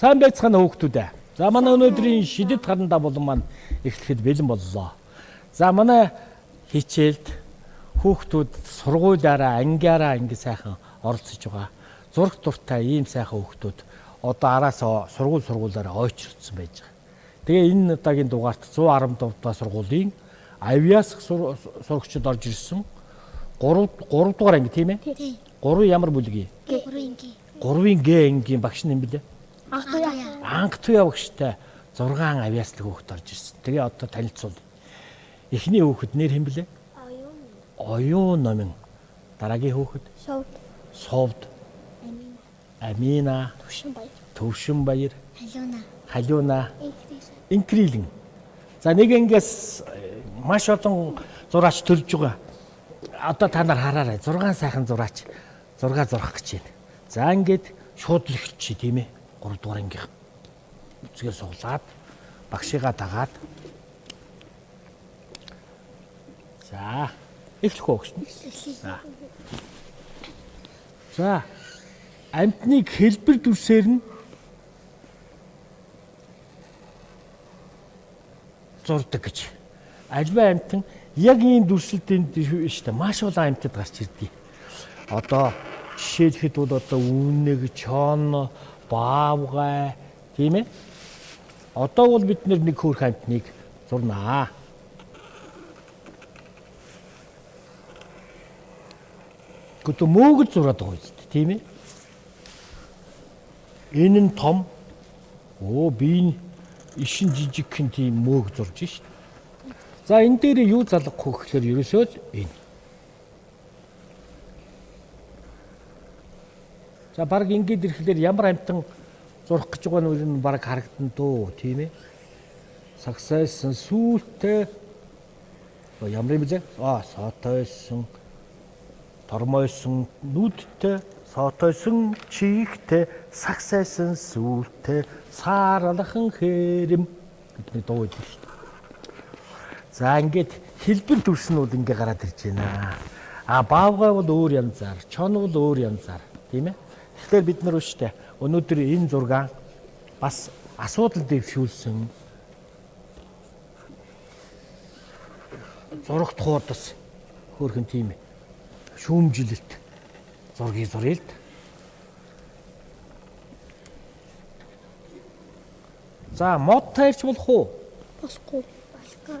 Сайн байцгаана хүүхдүүд. За манай өнөөдрийн шидэт харандаа болон маань эхлэхэд бэлэн боллоо. За манай хичээлд хүүхдүүд сургуулиараа, ангиараа ингэ сайхан оролцож байгаа. Зураг дуртай ийм сайхан хүүхдүүд одоо араасаа сургуулиараа ойчрцсан байж байгаа. Тэгээ энэ удаагийн дугаарт 115 дахь сургуулийн авиас сурагчид орж ирсэн. 3 дугаар анги тийм ээ? 3 ямар бүлгийн? 3-ын Г ангийн багш нь юм билээ. Анх туяа багштай 6 авиаслаг хүүхэд орж ирсэн. Тэгээ одоо танилцуул. Эхний хүүхэд нэр хэм блэ? Оюун номин. Дараагийн хүүхэд? Совд. Амина. Төвшинбаяр. Халиуна. Инкрилэн. За нэг ангиас маш олон зураач төрж байгаа. Одоо та нар хараарай. 6 сайхан зураач 6 зурах гэж байна. За ингээд шууд л эхэлчихье тийм ээ. 3 дугаар ангийнх. Үцгээр суглаад багшигаа дагаад. За эхлэх үү гэж. За амьтныг хэлбэр дүрсээр нь зурдаг гэж. Альва амьтан яг ийм дүрслэлтэнд шүү дээ. Маш олон амьтад гарч ирдэг. Одоо жишээлхэд бол одоо үнэг, чон, баавгай тийм ээ. Одоо бол бид нэг хөөх амьтныг зурнаа. Гүтө мөөгд зураад байгаа үст тийм ээ. Энэ нь том. Би ишин жижигхэн тийм мөөг зурж шít. За энэ дээр юу залгах вэ гэхээр ерөөсөө л энэ. За баг ингээд ирэхлээр ямар амьтан зурх гэж байгаа нь баг харагдан дөө тийм ээ. Сагсайсан сүултээ ямар юм бэ? Сотойсон, тормойсон нүдтэй, сотойсон чихтэй, сагсайсан сүултээ, саарлахан хэрэм бидний дуу идэв шүү дээ. За ингээд хэлбэр дүрснүүд ингээ гараад ирж байна. Баавгай бол өөр янзаар, чон бол өөр янзаар тийм ээ. Тэгэхээр бид нар үүштэй өнөөдөр энэ зураг бас асуудал дэвшүүлсэн зурагт хуудас хөөрхөн тийм ээ. Шүүмжилэлт зургийг зуръя л. За мод тайрч болох уу? Болохгүй.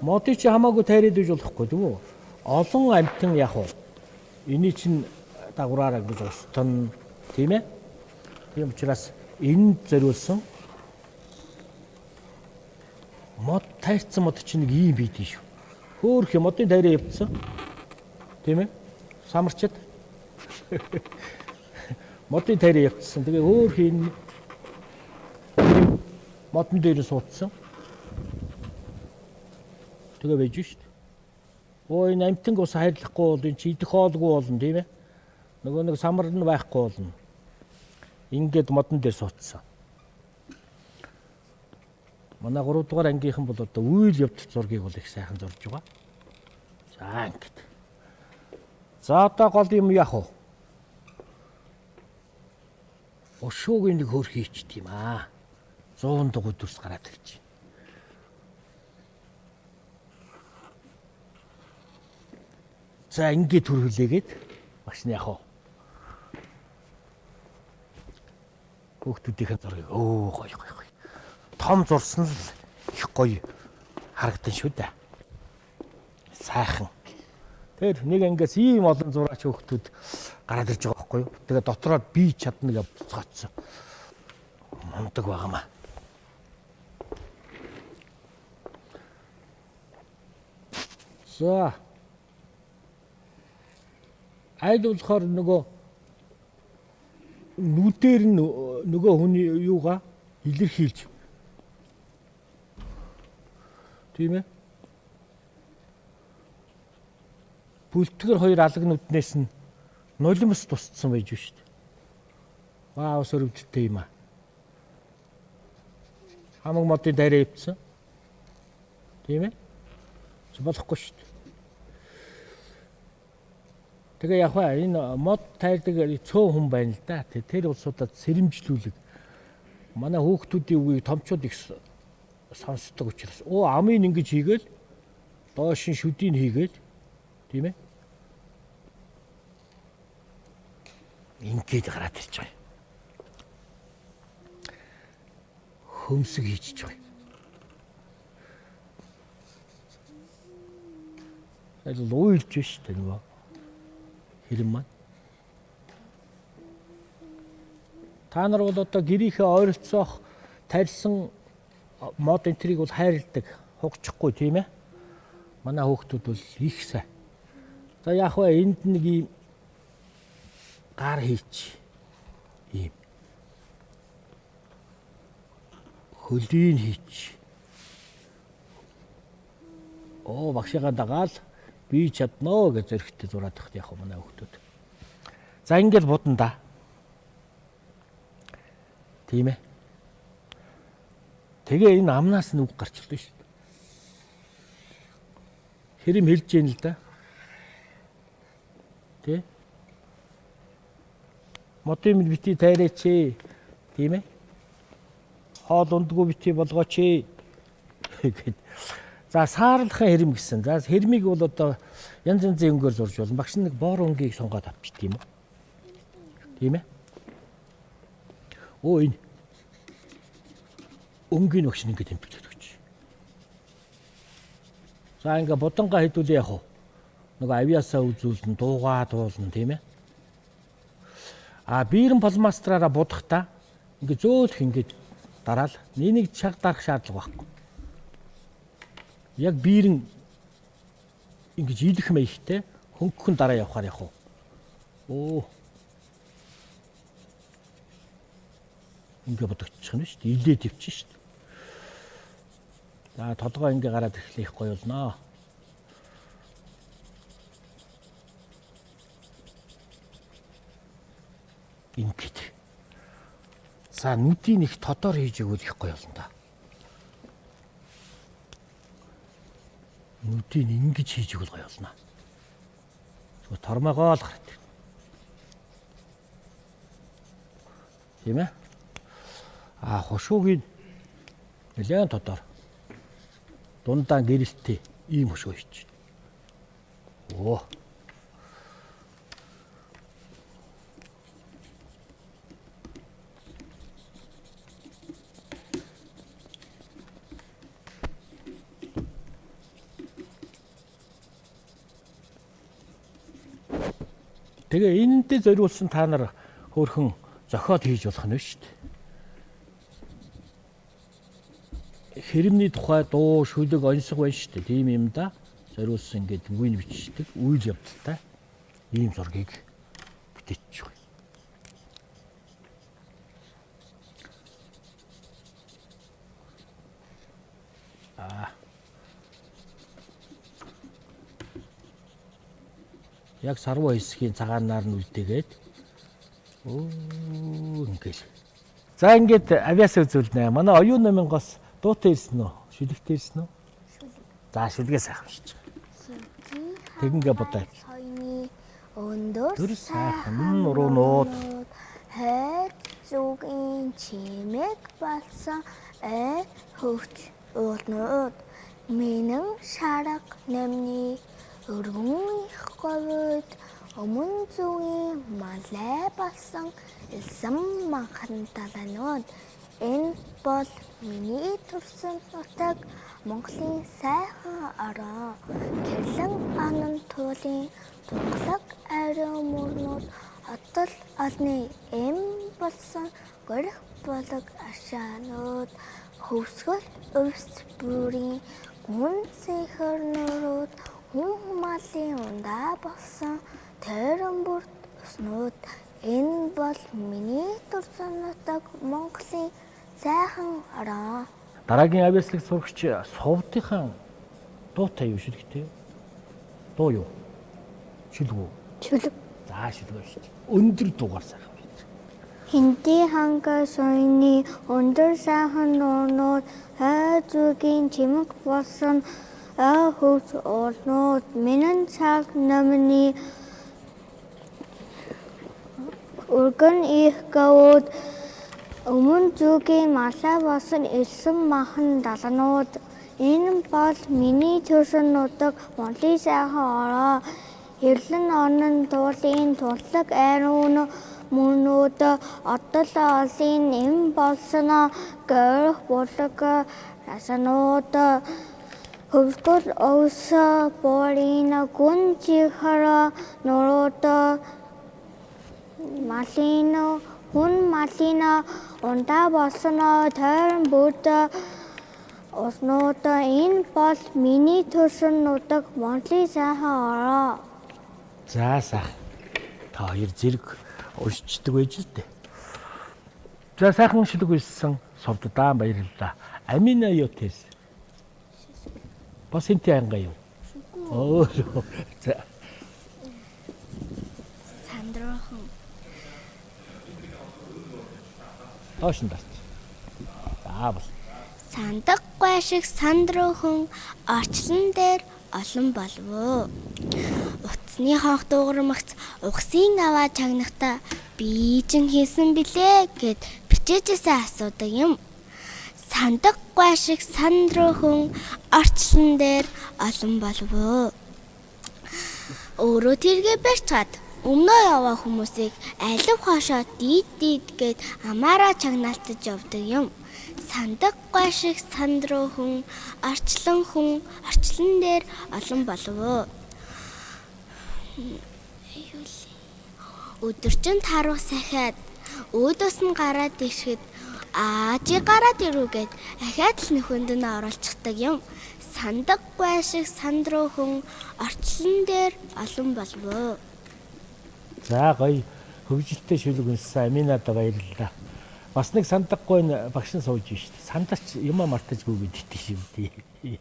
Модыг чи хамаагүй тайраад иж болохгүй тийм үү? Олон амьтан яг уу. Эний чинь дагвараараа гэж устан тийм ээ? Тийм учраас энэ зориулсан мод тайрцсан мод чинь нэг ийм бийдэн шүү. Хөөх юм модын тайраа явцсан. Тийм ээ? Самарчд. Модын тайраа явцсан. Тэгээ хөөх энэ модон дээр суудсан. Тэгээ байж шүү дээ. Энэ амьтанг ус хайрлахгүй бол энэ чи идэх хоолгүй болно тийм ээ. Нөгөө нэг самар нь байхгүй болно. Ингээд модон дээр суудсан. Манай 3 дугаар ангийнхан бол одоо үйл явдал зургийг бол их сайхан зурж байгаа. За ингээд. За одоо гол юм яах вэ? Өшөөгийн нэг хөр хийч тийм аа. 100 дугуй дүрс гараад ирж байна. За ингээд төрүүлээгээд маш нь яах вэ? Хүүхдүүдийн зургийг гоё. Том зурсан л их гоё харагдан шүү дээ. Сайхан. Тэр нэг ангиас ийм олон зураач хүүхдүүд гараад ирж байгаа байхгүй юу? Тэгээ дотроо би чадна гэж буцгаацсан. Мундаг байгаамаа. За. Айл болохоор нөгөө нүдээр нь нөгөө хүний юугаа илэрхийлж тийм ээ. Бүлтгэр хоёр алаг нүднээс нь нулимс тусцсан байж шүү дээ. Вау сөрөвдөлтэй юм аа. Хамаг модын дайраа ивцсэн. Тийм ээ. Болохгүй шүү дээ. Тэгээ яг энэ мод тайрдаг цөөн хүн байна л да. Тэр улсуудад сэрэмжлүүлэг Манай хүүхдүүдийн үгийг томчууд их сонсдог учраас амыг ингэж хийгээл доош нь шүдийг хийгээл тийм ээ. Ингээд гараад ирж байгаа. Хөмсөг хийчих байгаа. Аль уйлж шүү дээ нөгөө хэрэм маань. Та нар бол одоо гэрийнхээ ойролцоох тарьсан мод энтрийг бол хайрладаг, хугчихгүй тийм ээ. Манай хүүхдүүд бол их сайн. За яг хөө энд нэг юм гар хийч. Ийм. Хөлийг хийч. Багшигаа дагаал би чаднаа гэж зөрхтөд зураад тахт яг манай хүүхдүүд. За ингээд будна да. Тийм ээ. Тэгээ энэ амнаас нь үг гарч ирдэ шүү дээ. Хэрэм хэлж яана л да. Тэ? Мотын бити тайраач. Тийм ээ. Хоол ундгүй бити болгооч. Гэт. За саарлахын хэрэм гэсэн. За хэрмийг бол одоо янз янзын өнгөөр зурж болно. Багш нэг боор өнгийг сонгоод авчих тийм үү? Тийм ээ. Энэ өнгийн өгш ингэ тэмдэглэж өгч. За ингээ будангаа хэдүүлээ яг уу. Нөгөө авиасаа үзүүлнэ, дуугаа туулна тийм ээ. Биерэн полмастраараа будахта ингээ зөөлх ингээ дараал нэг чаг дарах шаардлага байхгүй. Яг биерэн ингэж идэх мэйхтэй хөнгөн дараа явахаар яг уу. Ингээ бодогдчих нь шүү дээ. Илээ төвчин шүү дээ. За толгой ингээ гараад ирэхлэх гоё болно. Ингээд. За нүдийн их тодор хийж өгвөл их гоё болно да. Нүдийг ингэж хийж өгвөл гоё болно. Зүгээр тормоогоо л гараад. Тийм ээ? Хушуугийн нэлээд тодор. Дундаа гэрэлтэй ийм хушуу хийж. Тэгээ энэнтэй зориулсан та нар хөөрхөн зохиод хийж болох нь шүү дээ. Хэрэмний тухай дуу шүлэг онцгой байна шүү дээ. Тийм юм да. Зориулсан ингээд үгийг бичдэг, үйл явдалтай ийм зургийг бүтээчих вэ. Яг сарвуу хэсгийн цагаанаар нь үлдээгээд ингээл. За ингээд авиасаа үзүүлнэ. Манай оюун номингоос дуутай ирсэн үү? Шүлэгтэй ирсэн үү? За шүлгээ сайхан шиж. Тэгингээ бодоо. Соёны өндөр сайхан урууnud хайр зүгийн чимэг болсон хөвч уулнууд минь шарга намны өргөн их говьд өмнө зүгийн малай болсон элсэн манхан талаанууд энэ бол миний төрсөн нутаг Монголын сайхан орон гэрлэн анан туулын тунгалаг ариун мөрнүүд отол олны эм болсон горих болог ашаанууд хөвсгөл өвс бүрийн гүн сэхэрнүүд хүн малын ундаа болсон тойрон бүрт уснууд энэ бол миний төрсөн нутаг Монголын сайхан орон. Дараагийн авиаслаг сурагч сувдынхан дуутай юу шүлэгтэй? Дуу юу? Шүлэг үү? Шүлэг. За шүлэг шүү дээ. Өндөр дуугаар сайхан байж. Хинди ханга соёны өндөр сайхан нуунууд хайр зүгийн чимэг болсон хөвс уулнууд минь цаг намны өргөн их говьд Өмнө зүгийн малаа босон элсэн махан даланууд. Энэ бол миний төрсөн нутаг Монголын сайхан ороо. Ирлэн онон туулын турлаг айрын мөнүүд отол олын эм болсон гэрх булаг расанууд хөвгөл өвс борин гүн чихэр нурууд малин хүн малин ундаа болсон тойрон бүд уснууд энэ бол миний төрсөн нутаг Монголын сайхан ороо. За сайхан. Та хоёр зэрэг уншчихдаг байж л дээ. За сайхан шүлэг хэлсэн совддаа баярлалаа. Амина юу тэс? Бас энтэй ангаа юу? Оо. За. Сандрохон. Тоошндас. За бас. Сандаггүй шиг сандрохон орчлон дээр олон болов. Утасны хонх дуугармагц угсын аваа чагнахта биижин хийсэн билээ гэд бичээжээсээ асуудаг юм. Сандаггүй шиг сандрохон орчлон дээр олон болов. Өөрөө тэргээ барьцгаад өмнөө яваа хүмүүсийг алив хоошоо дийд гэд амаараа чагнаалтаж явдаг юм. Сандаггүй шиг сандрохон орчлон дээр олон болов. Өдөржин таруу сахиад өөдөөс нь гараад ирэхэд аажи гараад ирүүгээд ахаад л нөхөнд нь оруулчихдаг юм. Сандаггүй шиг сандрохон орчлон дээр олон болов. За гоё хөвгөлтэй шүлэг үнсэн Аминада баярлалаа. Бас нэг сандаггүй багш нь сууж шүү дээ. Сандарч юм мартажгүй гэдэг шиг үү.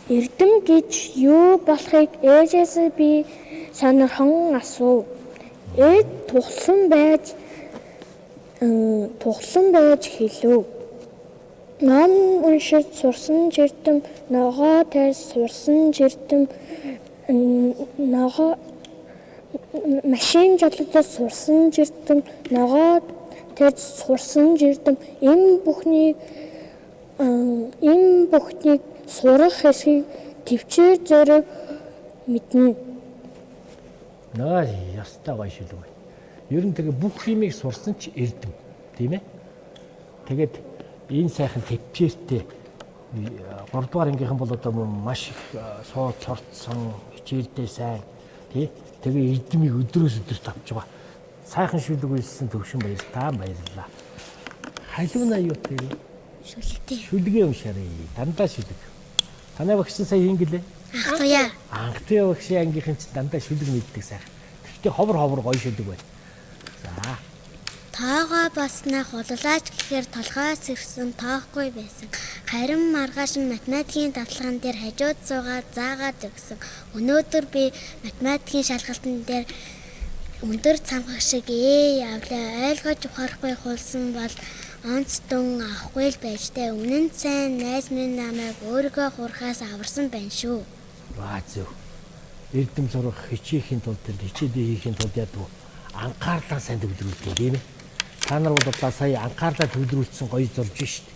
Эрдэм гэж юу болохыг ээжээс би сонирхон асуув. Ээж тухлан байж хэлв. Ном уншиж сурсан жирдэм ногоо тарьж сурсан жирдэм ногоо машин жолоодож сурсан жирдэм ногоо тарьж сурсан жирдэм энэ бүхнийг сурах хэсгийг төвчээр зориг мэднэ. Наа ястаа гоё шүлэг бай. Ер нь тэгээ бүх юмыг сурсан ч эрдэм, тийм ээ. Тэгээд энэ сайхан төвчээртэй 3 дугаар ангийнхан бол одоо маш их сууд цорцсон, хичээлдээ сайн, тий. Тэгээ эрдмийг өдрөөс өдөрт авч байгаа. Сайхан шүлэг үйлсэн төвшин баярлалаа. Халиуна юу тэгээ? Шүлэгтэй. Шүлгээ уншаарай. Дандаа шүлэг. Танай багш сая хингэлээ. Ахтуя. Анхтын багшийн ангийнхан ч дандаа шүлэг мэддэг сайхан. Гэхдээ ховор гоё шүлэг байна. За. Тоогоо босноо хуллаач гэхээр толгоос ирсэн тоохгүй байсан. Харин маргааш математикийн давталган дээр хажууд суугаад заагаад өгсөн. Өнөөдөр би математикийн шалгалтын дээр өндөр цамхаг шиг явлаа. Ойлгож ухаарахгүй хулсан бол онцдон авахгүй л байж тээ. Үнэн сайн найз минь намайг өөрийгөө хурахаас аварсан байна шүү. Ваа зөв. Эрдэм сурах хичээхийн тулд хичээлээ хийхийн тулд яадаг анхаарлаа сайн төвлөрүүлдэг тийм ээ. Та нар бол одоо сая анхаарлаа төвлөрүүлсэн гоё зурж шít.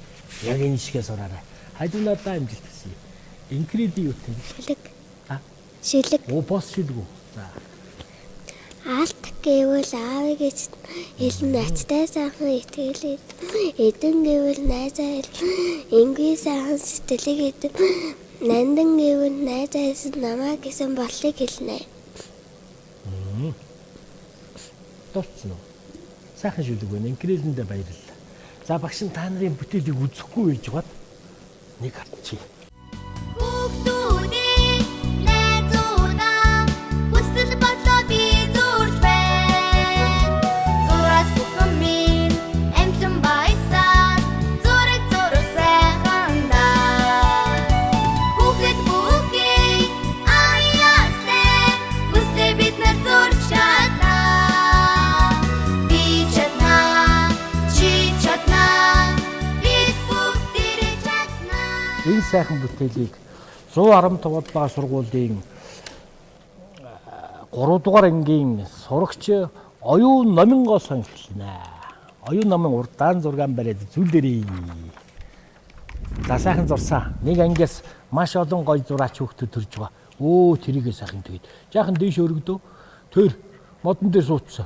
Яг энэ шигээ сураарай. Хайдуунадаа амжилт хүсье. Инкреди юу вэ? Шүлэг. Шүлэг. Оо бос шүлэг үү. За. Алт гэвэл аавыг хэлэн ачтай сайхан итгэлээ. Эдэн гэвэл найзаа энгийн сайхан сэтгэлийг эдэн. Нандан гэвэл найзаа хэлсэн намайг гэсэн боллыг хэлнэ. Дурцсан уу? Сайхан шүлэг байна. Инкрелэндээ баярлалаа. За багш нь та нарын бүтээлийг үзэхгүй байж гад нэг хатчих. Энэ сайхан бүтээлийг 115 баа сургуулийн 3 дугаар ангийн сурагч оюун номингоос эхэлнэ. Оюун номын урдаан зургаан бариад зүйлээрээ. За сайхан зурсан. Нэг ангиас маш олон гоё зураач хүүхдүүд төрж байгаа. Өө тэрийгээ сайхан тэгээд. Жаахан дээш өргөдөө. Тэр модон дээр суудсан.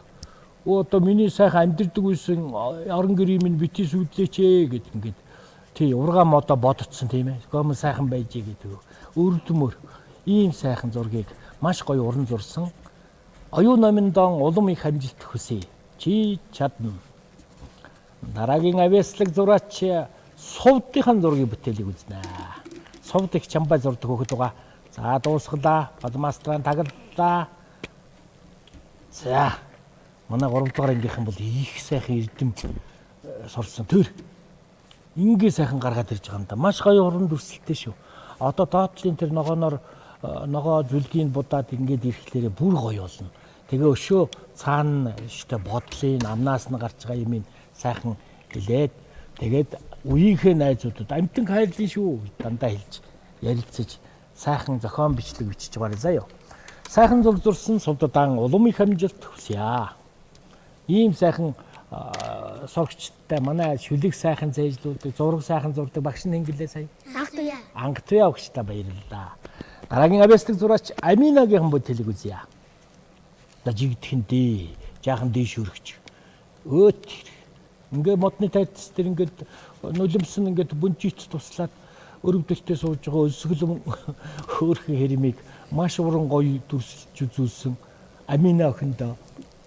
Өө одоо миний сайхан амьдэрдэг үйсэн орон гэрийн минь бити сүдлээч гэд ингээд. Тий ургаан модоо бодцсон тийм ээ. Гомон сайхан байж гэдэг. Өрөвдмөр ийм сайхан зургийг маш гоё уран зурсан. Оюун номын дон улам их амжилт хүсье. Чи чадна. Дараагийн авьяаслаг зураач Сувдынхаа зургийг бүтээлийг үзнэ. Сувд их чамбай зурдаг хөхөд байгаа. За дуусглаа. Балмастран таглалаа. За манай 3 дугаар ангийнхан бол их сайхан эрдэм сурсан. Тэр ингээ сайхан гаргаад ирж байгаа юм да. Маш гоё уран дүрслэлтэй шүү. Одоо доотлын тэр ногооноор ногоо зүлгийн будаад ингээд ирэхлээрээ бүр гоё болно. Тэгээ өшөө цаана штэ бодлын амнаас нь гарч байгаа юм сайхан хэлээд тэгээд үеийнхээ найзуудад амтан хайрлын шүү дандаа хэлж ярилцаж сайхан зохион бичлэг бичиж байгаарай заяа. Сайхан зур зурсан Сувдаан улам их амжилт хүсье. Ийм сайхан сурагчтай манай шүлэг сайхан зээжлүүлдэг, зураг сайхан зурдаг багш нь ингэлээ сая. Ангатуя багштай баярлалаа. Дараагийн авьяаслаг зураач Аминагийн бүтээлийг үзье. Да жигдэхэндээ жаахан дээш өргөч. Өөт ингээ модны тайдс тэр ингээд нулимсан ингээд бүнжийт туслаад өрөвдөлтөд сууж байгаа өсгөлөн хөөрхөн хэрмийг маш уран гоё дүрсэлж үзүүлсэн Амина охиндоо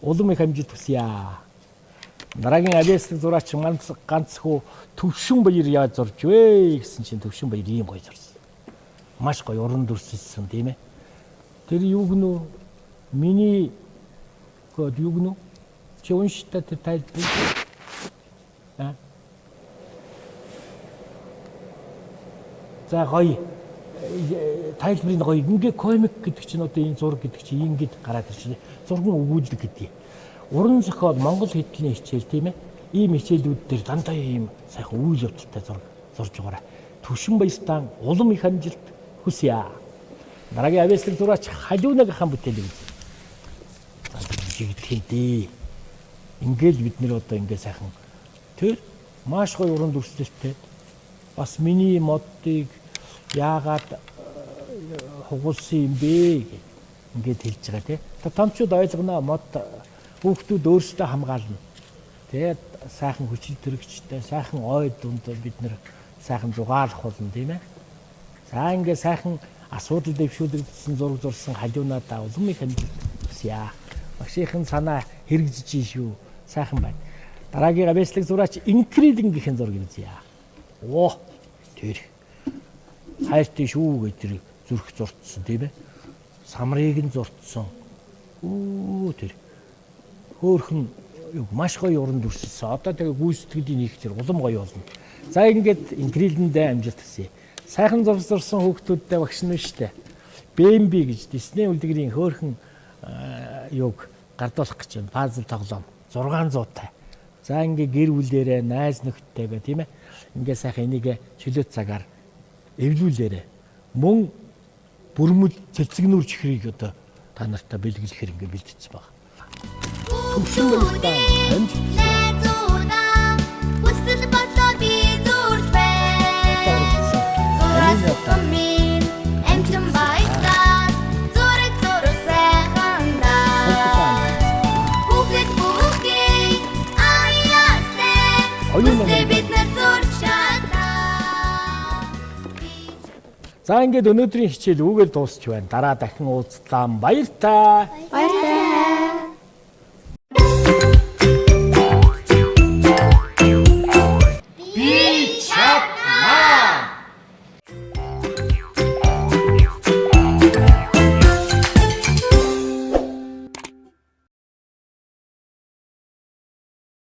улам их амжилт хүсье. Дараагийн авьяаслаг зураач ганцхүү Төвшин Баяр яаж зурж вэ гэсэн чинь Төвшин Баяр ийм гоё зурсан. Маш гоё уран дүрсэлсэн тийм ээ. Тэр юу гэнэ миний код юу гэнэ чи унштай тэр тайлбар. За гоё тайлбарын гоё ингээ комик гэдэг чинь одоо энэ зураг гэдэг чинь ингээд гараад ирчихлээ. Зургийн өгүүлдэг гэдэг. Уран зохиол монгол хэдлийн хичээл тийм ээ. Ийм хичээлүүд дээр дандаа ийм сайхан үйл явдалтай зураг зурж байгаарай. Төвшин Баяртан улам их амжилт хүсье. Дараагийн авьяаслаг зураач Халиунагийнхаа бүтээлийг үзье. За жигдэхэндээ ингээл бид нэр одоо ингээ сайхан тэр маш гоё уран дүрслэлтэй бас миний модыг яагаад хугуулсан юм бэ гэж ингээд хэлж байгаа тийм. Томчууд ойлгоно мод хүүхдүүд өөрсдөө хамгаална. Тэгээд сайхан хүчил төрөгчтэй сайхан ой дунд бид нэр сайхан зугаалах болно тийм ээ. За ингээд сайхан асуудал дэвшүүлэгдсэн зураг зурсан Халиунадаа улам их амжилт хүсье. Багшийн санаа хэрэгжиж шүү. Сайхан байна. Дараагийн авьяаслаг зураач Инкридингийн зургийг үзье. Оо тэр хайртай шүү гэж тэр зүрх зурцсан тийм ээ. Самрыг нь зурцсан. Оо тэр хөөхөн маш гоё уран дүрсэлсэн. Одоо тэгээ гүйцэтгэлийн их тэр улам гоё болно. За ингээд Инкридиндээ амжилт хүсье. Сайхан зурсан хүүхдүүдтэй багш нь штэ. Бэмби гэж Disney үлдгэрийн хөөхөн юуг гардуулах гэж байна. Пазл тоглоом 600 тай. За ингээ гэр бүлээрээ найз нөхдөйгээ тийм ээ. Ингээ сайхан энийг чөлөөт цагаар эвлүүлээрээ мөн бүрмэл цэцэгнүүр чихрийг одоо та нартай бэлгэлэхээр ингээ бэлдсэн байна. Төвшин Баяртан амжилт. За ингээд өнөөдрийн хичээл үүгээр дуусч байна. Дараа дахин уулзлаа. Баяр таа.